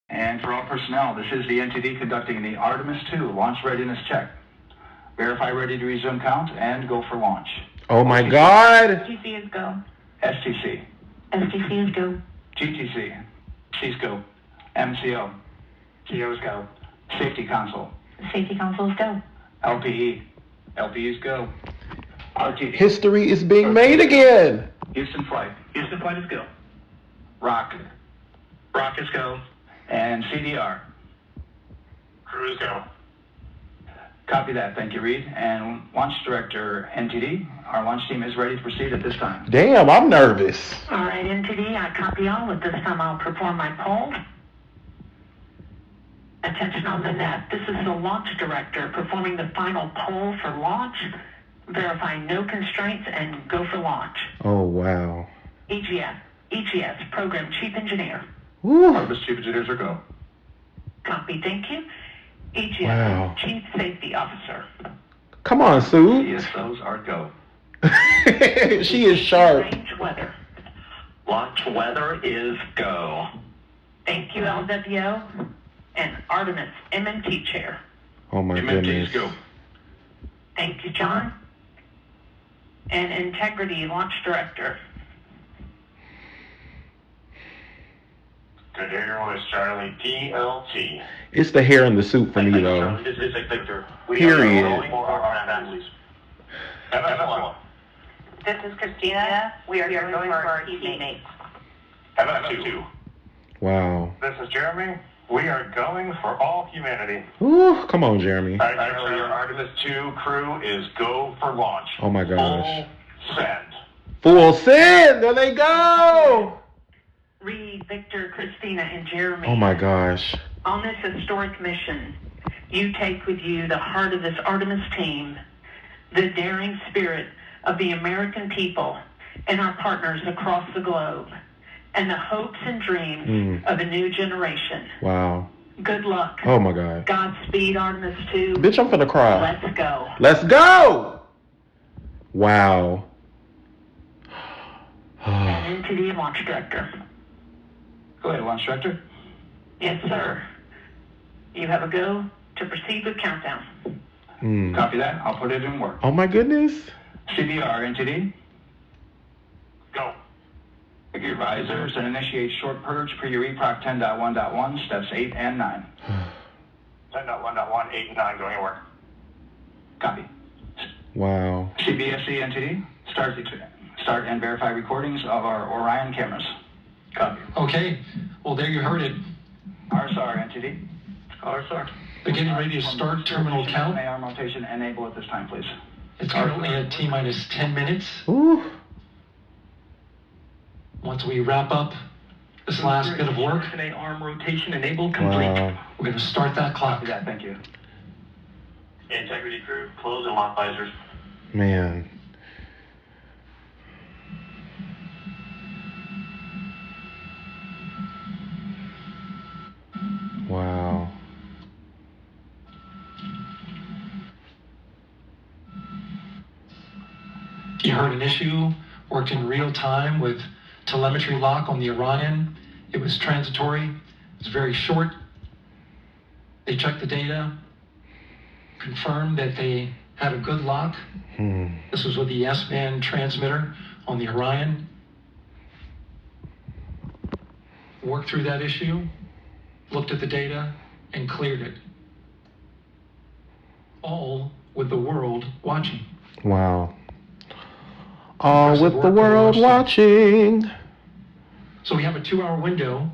And for all personnel, this is the NTD conducting the Artemis 2 launch readiness check. Verify ready to resume count and go for launch. Oh my God. STC is go. STC. STC is go. GTC. C's go. MCO. CO's go. Safety console. Safety console is go. LPE. LPE's go. RTD. History is being made again. Houston flight. Houston flight is go. Rock. Rock is go. And CDR. Crew is go. Copy that. Thank you, Reed. And Launch Director, NTD, our launch team is ready to proceed at this time. Damn, I'm nervous. All right, NTD, I copy all. At this time, I'll perform my poll. Attention on the net. This is the Launch Director performing the final poll for launch. Verify no constraints and go for launch. Oh, wow. EGS, Program Chief Engineer. Artemis Chief Engineers are go. Copy, thank you. EGS, Wow. Chief Safety Officer. Come on, Sue. CSOs are go. She is sharp. Range weather. Launch weather is go. Thank you, LWO. And Artemis, MMT Chair. Oh my MMT's goodness. go. Thank you, John. And Integrity Launch Director. Good day, everyone. It's Charlie PLT. It's the hair in the suit for me, though. This is Victor. Period. Going for our families. FF1. This is Christina. We are going for our teammates. FF2. Wow. This is Jeremy. We are going for all humanity. Ooh, come on, Jeremy. All right, Charlie, your Artemis 2 crew is go for launch. Oh my gosh. Full send. Full send. There they go. Reed, Victor, Christina, and Jeremy. Oh my gosh. On this historic mission, you take with you the heart of this Artemis team, the daring spirit of the American people and our partners across the globe, and the hopes and dreams of a new generation. Wow. Good luck. Oh my God. Godspeed, Artemis 2. Bitch, I'm finna cry. Let's go. Let's go. Wow. And into the launch director. Go ahead, Launch Director. Yes, sir. You have a go to proceed with countdown. Copy that. I'll put it in work. Oh my goodness. CDR, NTD. Go. Pick your visors and initiate short purge per your EPROC 10.1.1, steps 8 and 9. 10.1.1, 8, and 9 going to work. Copy. Wow. CBSC, NTD. Start and verify recordings of our Orion cameras. Copy. Okay, well, there you heard it. RSR, NTD. RSR. They're getting ready to start terminal count. AR rotation enable at this time, please. It's currently at T-minus 10 minutes. Ooh. Once we wrap up this last bit of work, Arm rotation enable complete. Wow. we're going to start that clock. Copy that, thank you. Integrity crew, close and lock visors. Man. Wow. You heard an issue, worked in real time with telemetry lock on the Orion. It was transitory. It was very short. They checked the data, confirmed that they had a good lock. This was with the S-band transmitter on the Orion. Worked through that issue, looked at the data, and cleared it. All with the world watching. Wow. All with the world watching. So we have a 2-hour window,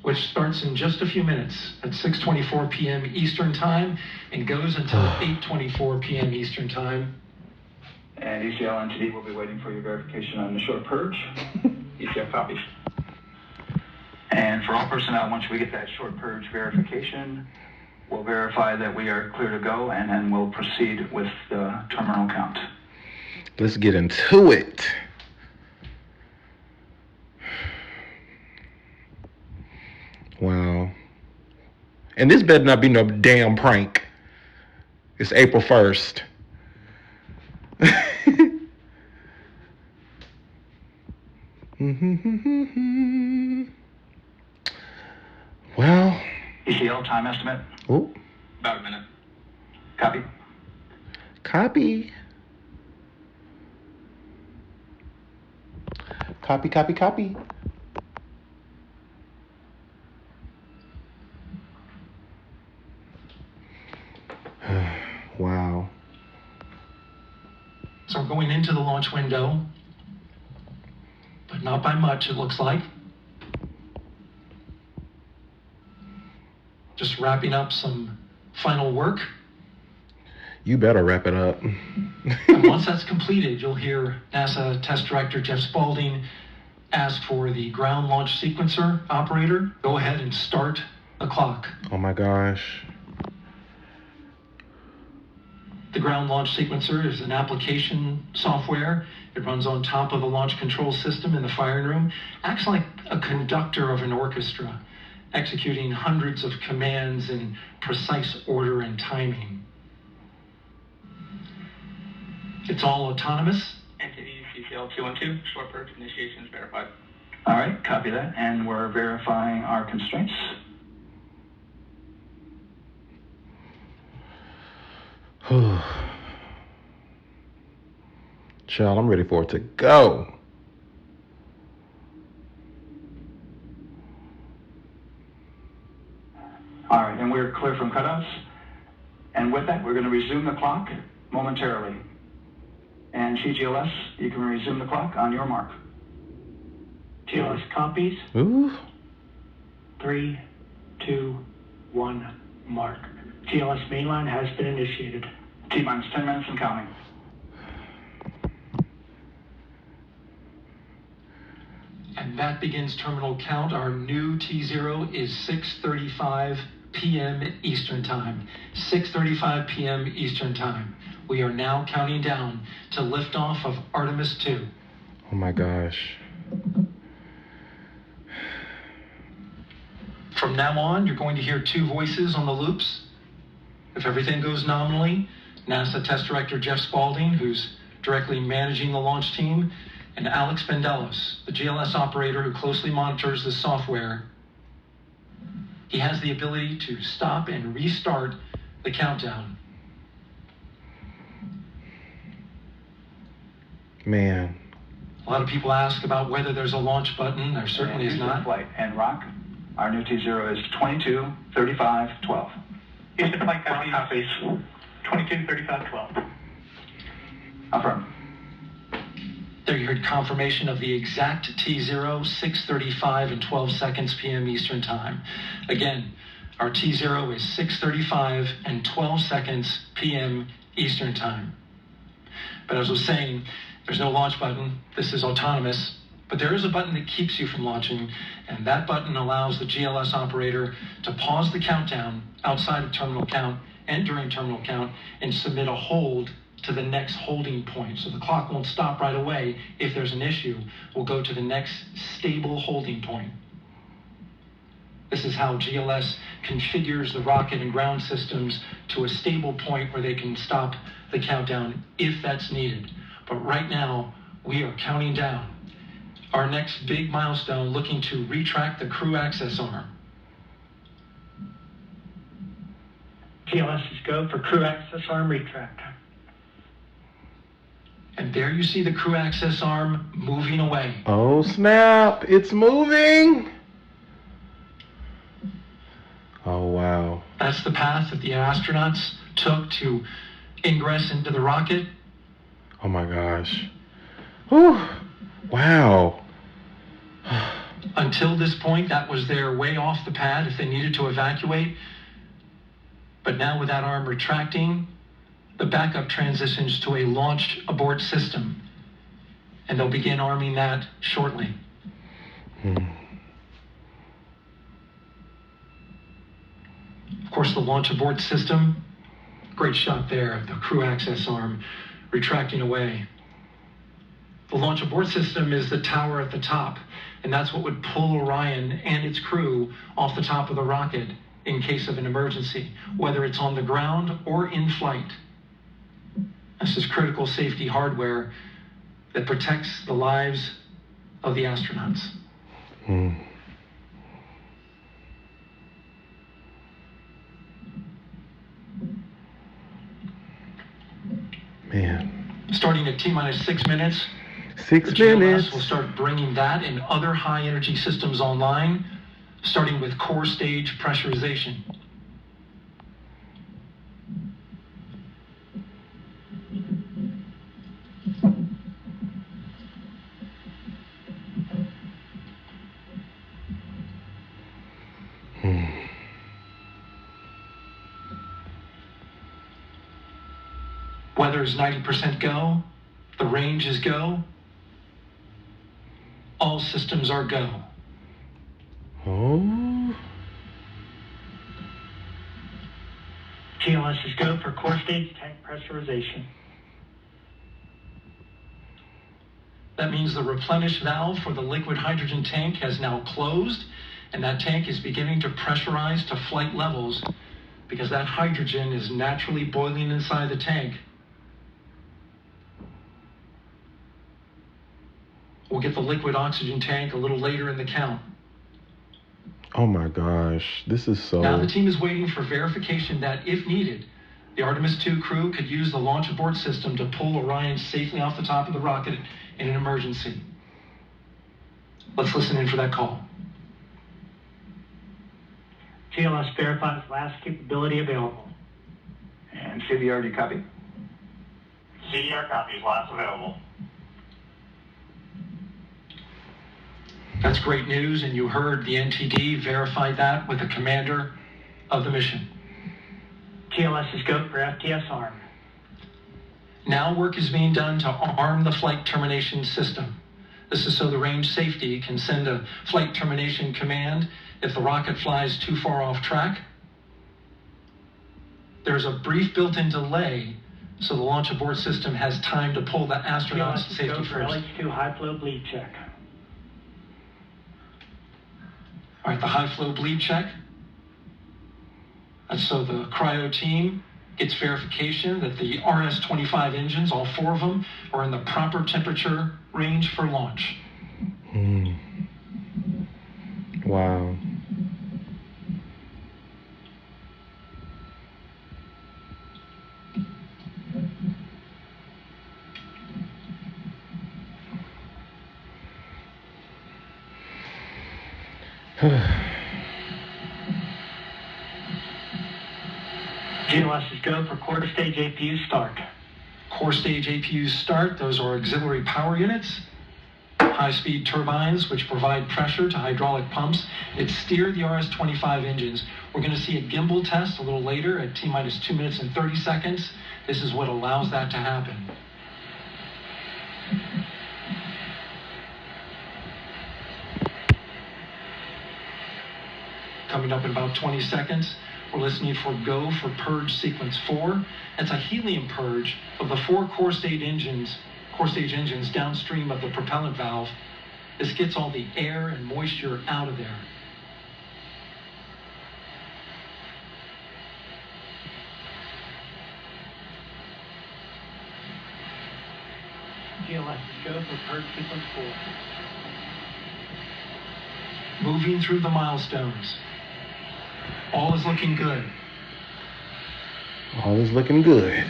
which starts in just a few minutes at 6:24 p.m. Eastern Time and goes until 8:24 p.m. Eastern Time. And ECL NTD will be waiting for your verification on the short purge. ECL copies. And for all personnel, once we get that short purge verification, we'll verify that we are clear to go, and then we'll proceed with the terminal count. Let's get into it. Wow. And this better not be no damn prank. It's April 1st. ECL time estimate? Ooh. About a minute. Copy. Copy. Copy, copy, copy. Wow. So we're going into the launch window, but not by much, it looks like. Just wrapping up some final work. You better wrap it up. And once that's completed, you'll hear NASA Test Director Jeff Spaulding ask for the ground launch sequencer operator. Go ahead and start the clock. Oh my gosh. The ground launch sequencer is an application software. It runs on top of the launch control system in the firing room. Acts like a conductor of an orchestra, executing hundreds of commands in precise order and timing. It's all autonomous. Entity CCL 212, short purge initiation is verified. All right, copy that. And we're verifying our constraints. Child, I'm ready for it to go. All right, and we're clear from cutoffs. And with that, we're going to resume the clock momentarily. And CGLS, you can resume the clock on your mark. GLS copies. Ooh. 3, 2, 1, mark. GLS mainline has been initiated. T-minus 10 minutes and counting. And that begins terminal count. Our new T0 is 6:35 p.m. Eastern Time. 6:35 p.m. Eastern Time. We are now counting down to liftoff of Artemis 2. Oh my gosh. From now on, you're going to hear two voices on the loops. If everything goes nominally, NASA Test Director Jeff Spaulding, who's directly managing the launch team, and Alex Vandelos, the GLS operator who closely monitors the software. He has the ability to stop and restart the countdown. Man. A lot of people ask about whether there's a launch button. There certainly is not. Flight. And Rock, our new T0 is 22:35:12. Houston flight copies 22:35:12. Affirm. There you heard confirmation of the exact T0, 6:35 and 12 seconds p.m. Eastern Time. Again, our T0 is 6:35 and 12 seconds p.m. Eastern Time. But as I was saying, there's no launch button. This is autonomous. But there is a button that keeps you from launching, and that button allows the GLS operator to pause the countdown outside of terminal count and during terminal count and submit a hold to the next holding point. So the clock won't stop right away. If there's an issue, we'll go to the next stable holding point. This is how GLS configures the rocket and ground systems to a stable point where they can stop the countdown if that's needed. But right now, we are counting down. Our next big milestone, looking to retract the crew access arm. GLS is go for crew access arm retract. And there you see the crew access arm moving away. Oh snap, it's moving. Oh wow. That's the path that the astronauts took to ingress into the rocket. Oh my gosh. Whew. Wow. Until this point, that was their way off the pad if they needed to evacuate. But now with that arm retracting, the backup transitions to a launched abort system. And they'll begin arming that shortly. Of course, the launch abort system, great shot there of the crew access arm retracting away. The launch abort system is the tower at the top, and that's what would pull Orion and its crew off the top of the rocket in case of an emergency, whether it's on the ground or in flight. This is critical safety hardware that protects the lives of the astronauts. Starting at T-minus 6 minutes, 6 the GLS minutes. will start bringing that and other high-energy systems online, starting with core stage pressurization. Weather is 90% go. The range is go. All systems are go. Oh. GLS is go for core stage tank pressurization. That means the replenish valve for the liquid hydrogen tank has now closed, and that tank is beginning to pressurize to flight levels because that hydrogen is naturally boiling inside the tank. We'll get the liquid oxygen tank a little later in the count. Oh my gosh, this is so... Now the team is waiting for verification that, if needed, the Artemis 2 crew could use the launch abort system to pull Orion safely off the top of the rocket in an emergency. Let's listen in for that call. GLS verifies last capability available. And CDR, do you copy? CDR copies, last available. That's great news, and you heard the NTD verify that with the commander of the mission. GLS is go for FTS arm. Now work is being done to arm the flight termination system. This is so the range safety can send a flight termination command if the rocket flies too far off track. There's a brief built-in delay, so the launch abort system has time to pull the astronauts to GLS is safety go for first. LH2 high flow bleed check. All right, the high flow bleed check. And so the cryo team gets verification that the RS-25 engines, all 4 of them, are in the proper temperature range for launch. Wow. GLS is go for quarter stage APU start. Core stage APUs start. Those are auxiliary power units, high-speed turbines which provide pressure to hydraulic pumps that steer the RS-25 engines. We're going to see a gimbal test a little later at T-minus 2 minutes and 30 seconds. This is what allows that to happen. Coming up in about 20 seconds, we're listening for go for purge sequence 4. That's a helium purge of the 4 core stage engines downstream of the propellant valve. This gets all the air and moisture out of there. GLS is go for purge sequence 4. Moving through the milestones. All is looking good. All is looking good.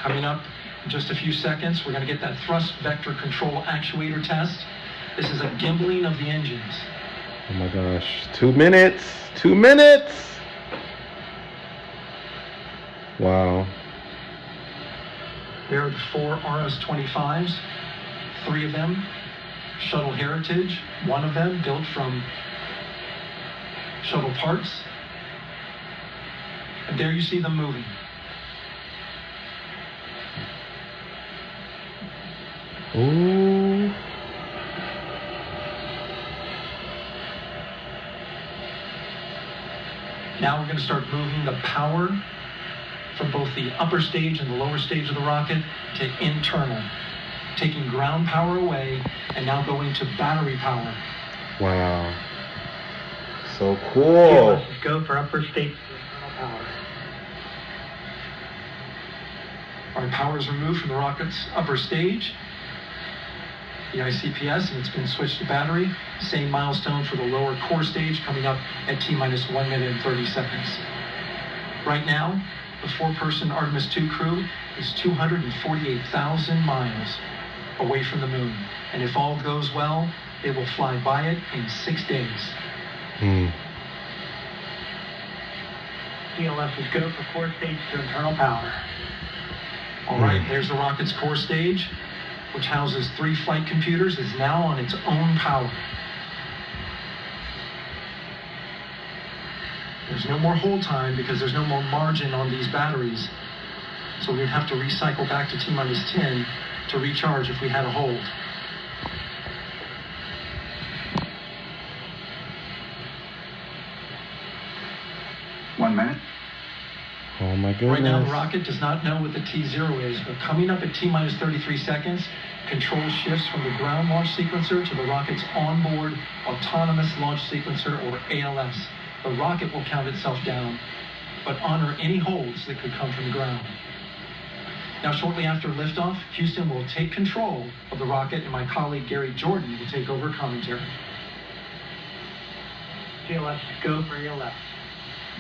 Coming up in just a few seconds, we're going to get that thrust vector control actuator test. This is a gimbling of the engines. Oh my gosh. 2 minutes. 2 minutes. Wow. There are the 4 RS-25s, 3 of them shuttle heritage, 1 of them built from shuttle parts. And there you see them moving. Ooh. Now we're going to start moving the power from both the upper stage and the lower stage of the rocket to internal, taking ground power away and now going to battery power. Wow. So cool. GLS is go for upper stage internal power. All right, power is removed from the rocket's upper stage, the ICPS, and it's been switched to battery. Same milestone for the lower core stage coming up at T-minus 1 minute and 30 seconds. Right now, the 4-person Artemis 2 crew is 248,000 miles away from the moon. And if all goes well, it will fly by it in 6 days. TLS is go for core stage to internal power. All right, there's the rocket's core stage, which houses 3 flight computers, is now on its own power. There's no more hold time because there's no more margin on these batteries. So we'd have to recycle back to T-minus 10 to recharge if we had a hold. One minute. Oh my goodness. Right now, the rocket does not know what the T0 is, but coming up at T-minus 33 seconds, control shifts from the ground launch sequencer to the rocket's onboard autonomous launch sequencer, or ALS. The rocket will count itself down, but honor any holds that could come from the ground. Now, shortly after liftoff, Houston will take control of the rocket, and my colleague Gary Jordan will take over commentary. TLS is go for ELS.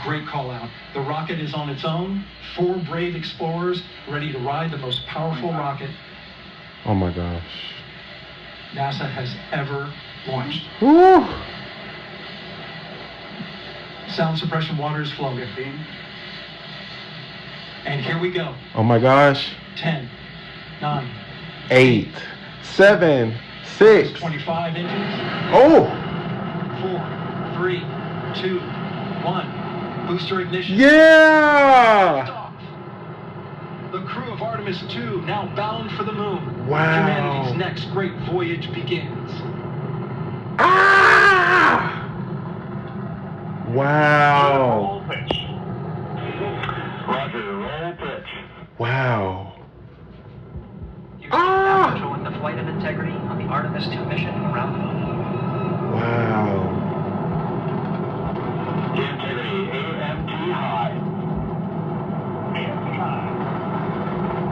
Great call out. The rocket is on its own. 4 brave explorers ready to ride the most powerful rocket Oh my gosh. NASA has ever launched. Woo! Sound suppression water is flowing. And here we go. Oh my gosh. 10, 9, 8, 7, 6. 25 engines. Oh! 4, 3, 2, 1. Booster ignition. Yeah! Off. The crew of Artemis 2 now bound for the moon. Wow. Humanity's next great voyage begins. Ah! Wow. Roll pitch. Roger, roll pitch. Wow. Houston now controlling the flight of integrity on the Artemis 2 mission around the moon. Wow. Integrity, AMT high. AMT high.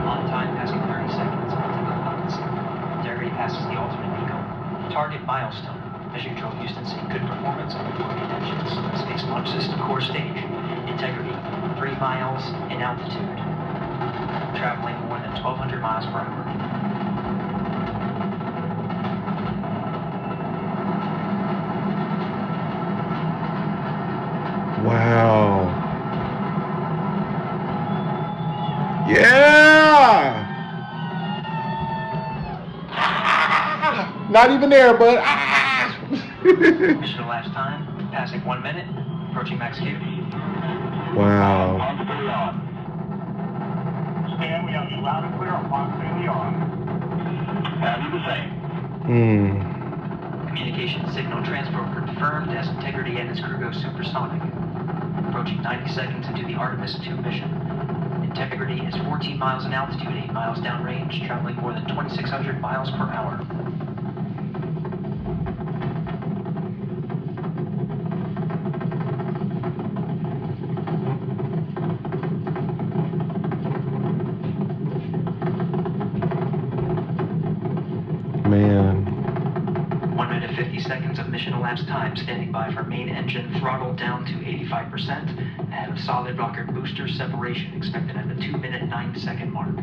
On time, passing 30 seconds onto the flights. Integrity passes the alternate eagle. Target milestone. As usual, Houston seeing good performance on the 48 engines. Space Launch System core stage. Integrity, 3 miles in altitude. Traveling more than 1,200 miles per hour. Wow. Yeah! Not even there, but Mission last time, passing 1 minute, approaching max Q. Wow. Fox 3 on. Stan, we have you loud and clear on Fox 3 on. And you the same. Communication signal transport confirmed as Integrity and its crew go supersonic. Approaching 90 seconds into the Artemis 2 mission. Integrity is 14 miles in altitude, 8 miles downrange, traveling more than 2,600 miles per hour. Man. 1 minute 50 seconds of mission elapsed time, standing by for main engine throttle down to 85%, ahead of solid rocket booster separation expected at the 2 minute 9 second mark.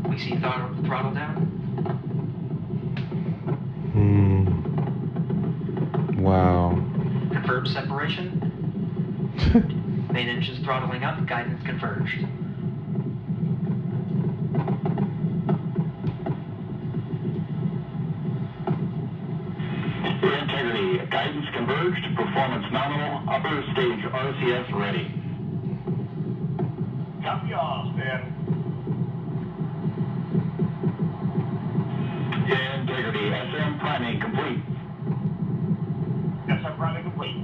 We see throttle down. Wow. Confirmed separation. Main engine's throttling up, guidance converged. Integrity, guidance converged, performance nominal, upper stage RCS ready. Copy all, Stan. Integrity, SM priming complete. SM priming complete.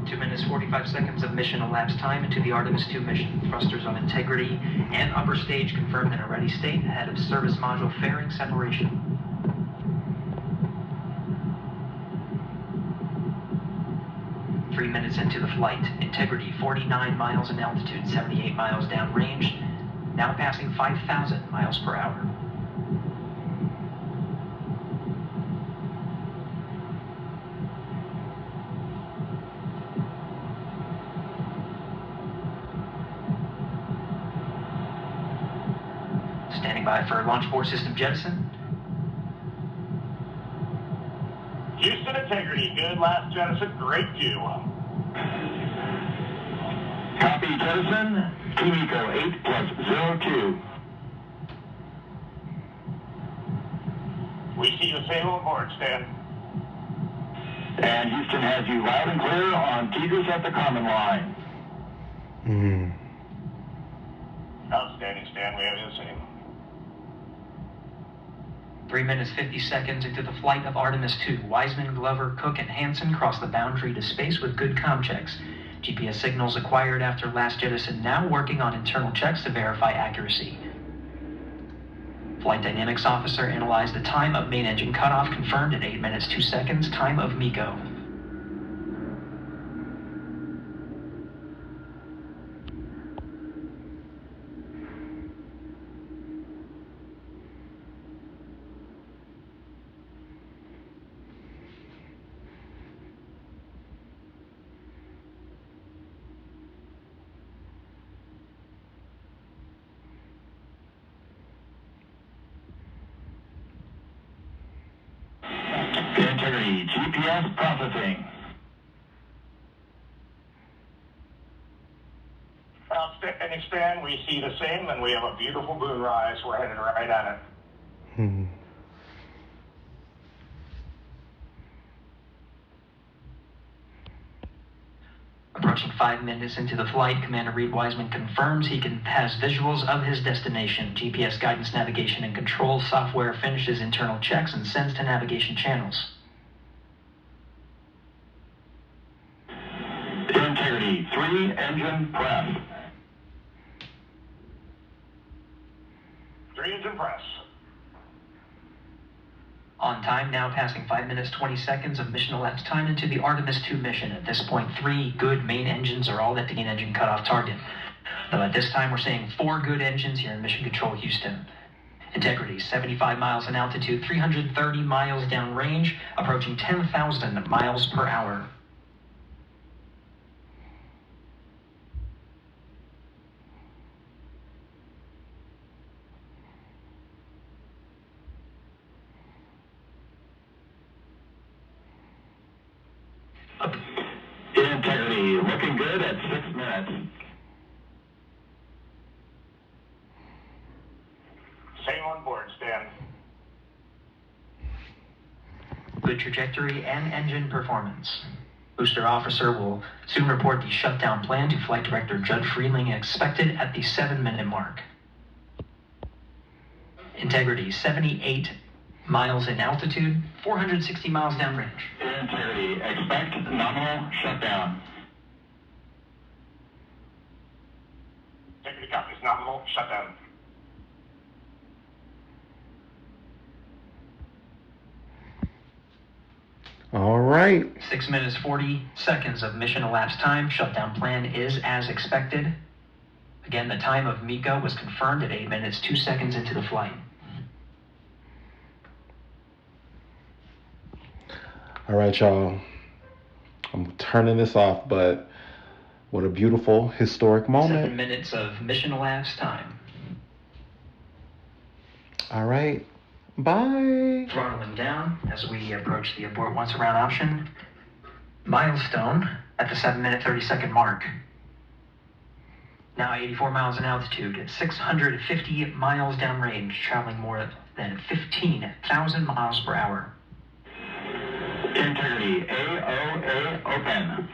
2 minutes 45 seconds of mission elapsed time into the Artemis 2 mission. Thrusters on Integrity and upper stage confirmed in a ready state, ahead of service module fairing separation. 3 minutes into the flight, Integrity 49 miles in altitude, 78 miles downrange, now passing 5,000 miles per hour. Standing by for launch abort system jettison. Houston integrity, good last jettison, great view. Copy jettison, Team Eco 8+02. We see you sail on board, Stan. And Houston has you loud and clear on Tigris at the common line. Outstanding, Stan, we have the same. 3 minutes 50 seconds into the flight of Artemis 2, Wiseman, Glover, Cook, and Hansen cross the boundary to space with good comm checks. GPS signals acquired after last jettison now working on internal checks to verify accuracy. Flight Dynamics Officer analyzed the time of main engine cutoff, confirmed at 8 minutes 2 seconds, time of MECO. Integrity, GPS processing. Outstanding, Stan. We see the same, and we have a beautiful moonrise. We're headed right at it. Approaching 5 minutes into the flight, Commander Reed Wiseman confirms he has visuals of his destination. GPS guidance, navigation, and control software finishes internal checks and sends to navigation channels. Integrity, 3 engine press. 3 engine press. On time, now passing 5 minutes 20 seconds of mission elapsed time into the Artemis 2 mission. At this point, 3 good main engines are all at the main engine cutoff target. Though at this time, we're seeing 4 good engines here in Mission Control Houston. Integrity, 75 miles in altitude, 330 miles downrange, approaching 10,000 miles per hour. Integrity, looking good at 6 minutes. Same on board, Stan. Good trajectory and engine performance. Booster officer will soon report the shutdown plan to Flight Director Judd Freeling, expected at the 7-minute mark. Integrity, 78 miles in altitude, 460 miles downrange. Integrity, expect nominal shutdown. Integrity copies, nominal shutdown. All right. 6 minutes 40 seconds of mission elapsed time. Shutdown plan is as expected. Again, the time of MECO was confirmed at 8 minutes 2 seconds into the flight. All right, y'all. I'm turning this off, but what a beautiful historic moment. 7 minutes of mission elapsed time. All right. Bye. Throttling down as we approach the abort once around option. Milestone at the 7-minute 30-second mark. Now 84 miles in altitude, 650 miles downrange, traveling more than 15,000 miles per hour. Integrity, AOA open.